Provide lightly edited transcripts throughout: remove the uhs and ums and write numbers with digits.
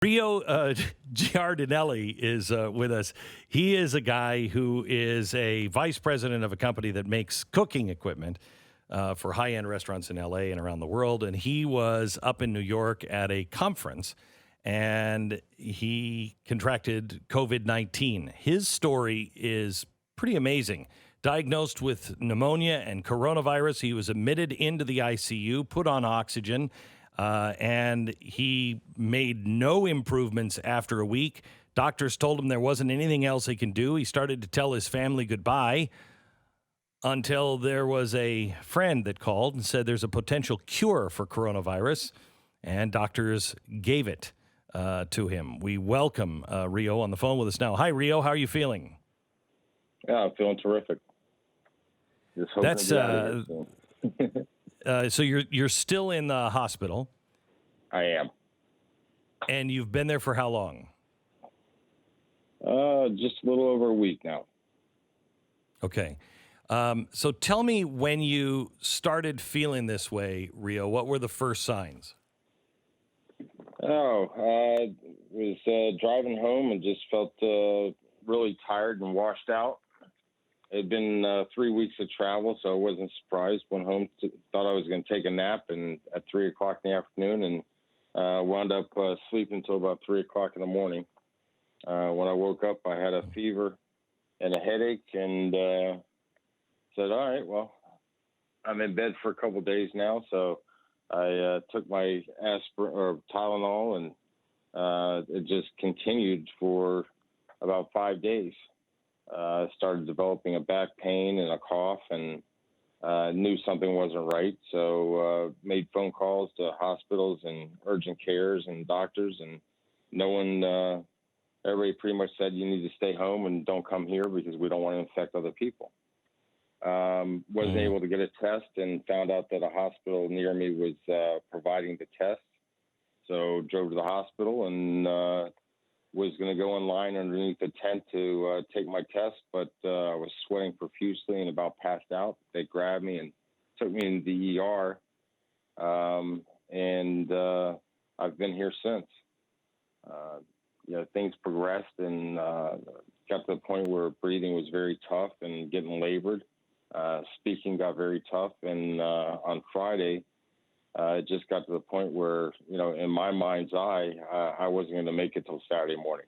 Rio Giardinieri is with us. He is a guy who is a vice president of a company that makes cooking equipment for high-end restaurants in L.A. and around the world. And he was up in New York at a conference, and he contracted COVID-19. His story is pretty amazing. Diagnosed with pneumonia and coronavirus, he was admitted into the ICU, put on oxygen, and he made no improvements after a week. Doctors told him there wasn't anything else he can do. He started to tell his family goodbye until there was a friend that called and said there's a potential cure for coronavirus, and doctors gave it to him. We welcome Rio on the phone with us now. Hi, Rio. How are you feeling? Yeah, I'm feeling terrific. Just hoping to get out of here soon. So you're still in the hospital. I am. And you've been there for how long? Just a little over a week now. Okay. So tell me when you started feeling this way, Rio. What were the first signs? I was driving home and just felt really tired and washed out. It had been 3 weeks of travel, so I wasn't surprised. Went home, thought I was going to take a nap, and at 3 o'clock in the afternoon, and wound up sleeping until about 3 o'clock in the morning. When I woke up, I had a fever and a headache, and said, all right, well, I'm in bed for a couple of days now, so I took my aspirin or Tylenol, and it just continued for about 5 days. Started developing a back pain and a cough, and knew something wasn't right. So made phone calls to hospitals and urgent cares and doctors, and no one, everybody pretty much said you need to stay home and don't come here because we don't want to infect other people. Wasn't able to get a test, and found out that a hospital near me was providing the test. So drove to the hospital and was going to go in line underneath the tent to take my test, but I was sweating profusely and about passed out. They grabbed me and took me into the ER, and I've been here since. Things progressed and got to the point where breathing was very tough and getting labored. Speaking got very tough, and on Friday, it just got to the point where, in my mind's eye, I wasn't going to make it till Saturday morning.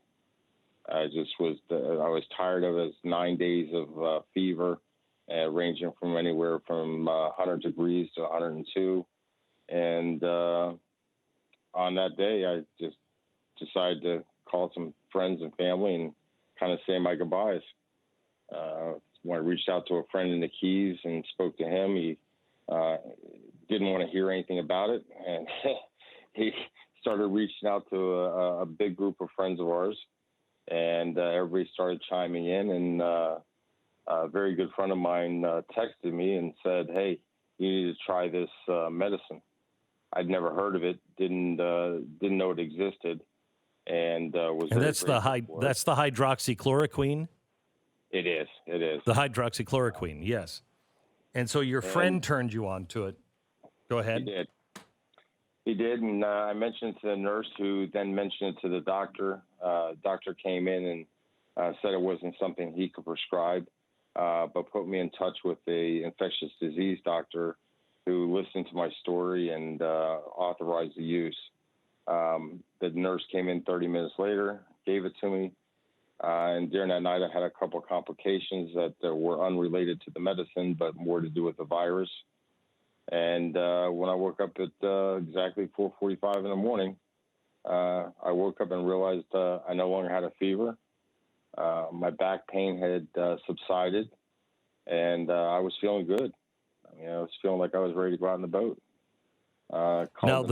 I was tired of it. 9 days of fever, ranging from anywhere from 100 degrees to 102. And on that day, I just decided to call some friends and family and kind of say my goodbyes. When I reached out to a friend in the Keys and spoke to him, he didn't want to hear anything about it, and he started reaching out to a big group of friends of ours, and everybody started chiming in, and a very good friend of mine texted me and said, hey, you need to try this medicine. I'd never heard of it, didn't know it existed, and was and very that's the hydroxychloroquine? It is. The hydroxychloroquine, yes. And so your friend turned you on to it. Go ahead. He did, and I mentioned it to the nurse, who then mentioned it to the doctor. Doctor came in and said it wasn't something he could prescribe, but put me in touch with a infectious disease doctor who listened to my story and authorized the use. The nurse came in 30 minutes later, gave it to me, and during that night I had a couple of complications that were unrelated to the medicine, but more to do with the virus. And when I woke up at exactly 4:45 in the morning, I woke up and realized I no longer had a fever. My back pain had subsided, and I was feeling good. I was feeling like I was ready to go out in the boat. Now,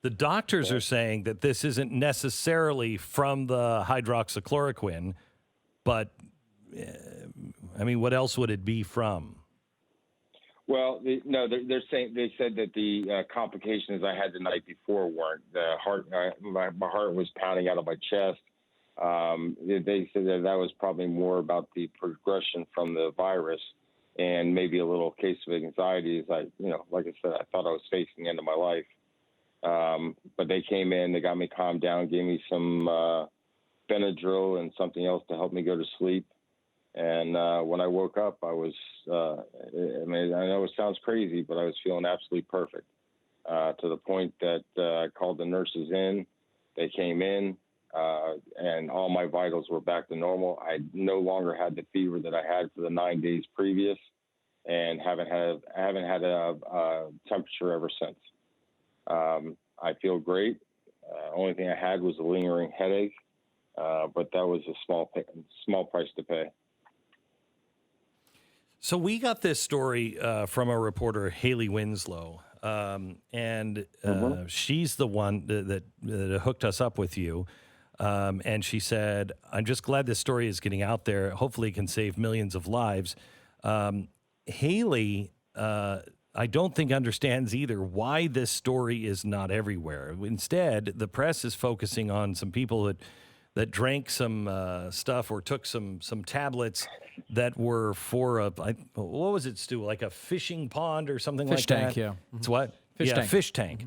the doctors are saying that this isn't necessarily from the hydroxychloroquine, but, what else would it be from? Well, they're saying, they said that the complications I had the night before weren't. The heart, my heart was pounding out of my chest. They said that was probably more about the progression from the virus, and maybe a little case of anxiety. Like I said, I thought I was facing the end of my life. But they came in, they got me calmed down, gave me some Benadryl and something else to help me go to sleep. And when I woke up, I was, I mean, I know it sounds crazy, but I was feeling absolutely perfect to the point that I called the nurses in. They came in, and all my vitals were back to normal. I no longer had the fever that I had for the 9 days previous, and haven't had a temperature ever since. I feel great. Only thing I had was a lingering headache, but that was a small price to pay. So we got this story from our reporter, Haley Winslow, and she's the one that hooked us up with you. And she said, I'm just glad this story is getting out there. Hopefully it can save millions of lives. Haley, I don't think understands either why this story is not everywhere. Instead, the press is focusing on some people that drank some stuff or took some tablets that were for what was it, Stu? Like a fishing pond or something like that? Fish tank, yeah. It's what? Tank. Fish tank.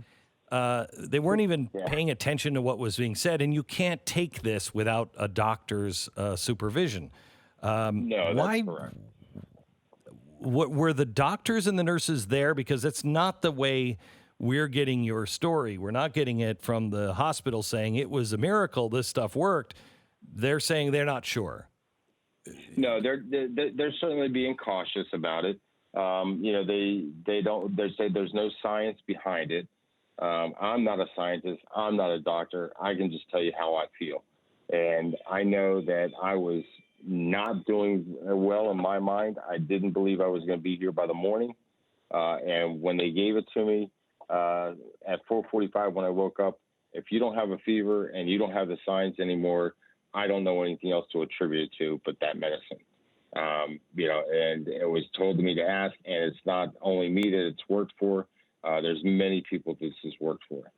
They weren't even paying attention to what was being said, and you can't take this without a doctor's supervision. No, that's correct. What were the doctors and the nurses there? Because it's not the way we're getting your story. We're not getting it from the hospital saying it was a miracle, this stuff worked. They're saying they're not sure. No, they're certainly being cautious about it. They say there's no science behind it. I'm not a scientist. I'm not a doctor. I can just tell you how I feel. And I know that I was not doing well in my mind. I didn't believe I was going to be here by the morning. And when they gave it to me at 4:45 when I woke up, if you don't have a fever and you don't have the signs anymore, I don't know anything else to attribute it to but that medicine. And it was told to me to ask, and it's not only me that it's worked for. There's many people this has worked for.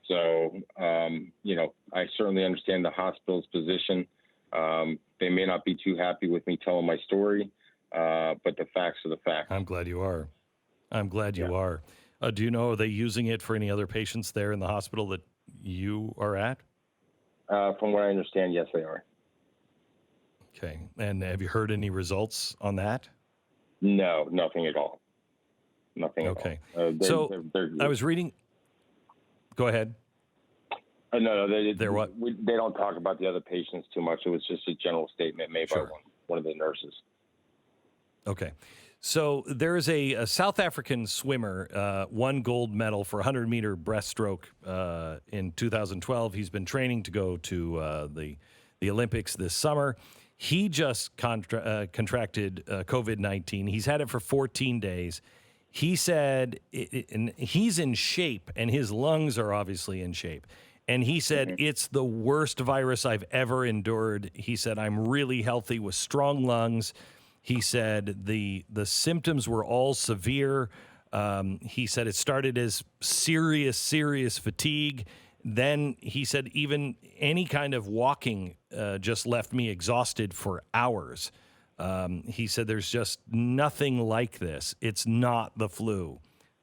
So, I certainly understand the hospital's position. They may not be too happy with me telling my story, but the facts are the facts. I'm glad you are. I'm glad you are. Do you know, are they using it for any other patients there in the hospital that you are at? From what I understand, yes, they are. Okay. And have you heard any results on that? No, nothing at all. Nothing at all. Okay. I was reading. Go ahead. No, they don't talk about the other patients too much. It was just a general statement made by one of the nurses. Okay. So there is a South African swimmer, won gold medal for 100-meter breaststroke in 2012. He's been training to go to the Olympics this summer. He just contracted COVID-19. He's had it for 14 days. He said and he's in shape, and his lungs are obviously in shape. And he said, it's the worst virus I've ever endured. He said, I'm really healthy with strong lungs. He said the symptoms were all severe. He said it started as serious fatigue. Then he said even any kind of walking just left me exhausted for hours. He said there's just nothing like this. It's not the flu.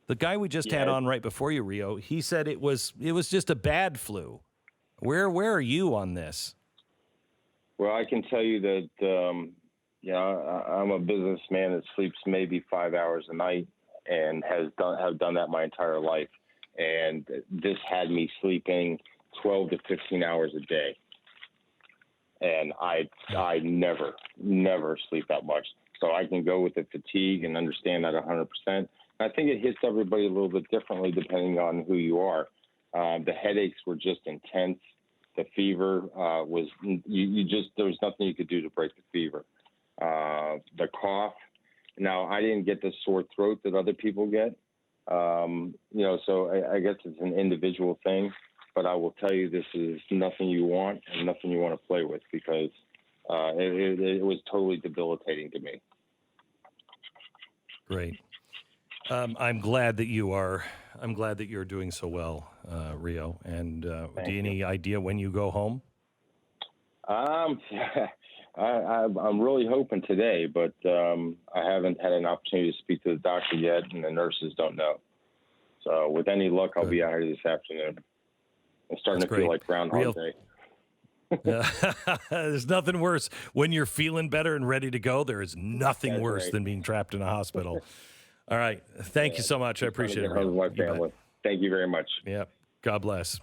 The guy we just had on right before you, Rio, he said it was just a bad flu. Where are you on this? Well, I can tell you that I'm a businessman that sleeps maybe 5 hours a night and have done that my entire life. And this had me sleeping 12 to 15 hours a day. And I never sleep that much. So I can go with the fatigue and understand that 100%. I think it hits everybody a little bit differently depending on who you are. The headaches were just intense. The fever was there was nothing you could do to break the fever. The cough. Now, I didn't get the sore throat that other people get. So I guess it's an individual thing. But I will tell you, this is nothing you want and nothing you want to play with because it was totally debilitating to me. Great. I'm glad that you're doing so well, Rio. And do you any idea when you go home? I'm really hoping today, but I haven't had an opportunity to speak to the doctor yet, and the nurses don't know. So with any luck, I'll Good. be out here this afternoon. I'm starting That's to feel great. like Groundhog Day. There's nothing worse when you're feeling better and ready to go. There is nothing That's worse right. than being trapped in a hospital. All right. Thank you so much. I Just trying to appreciate it. get home Rio. with my You bet. family. Thank you very much. Yep. God bless.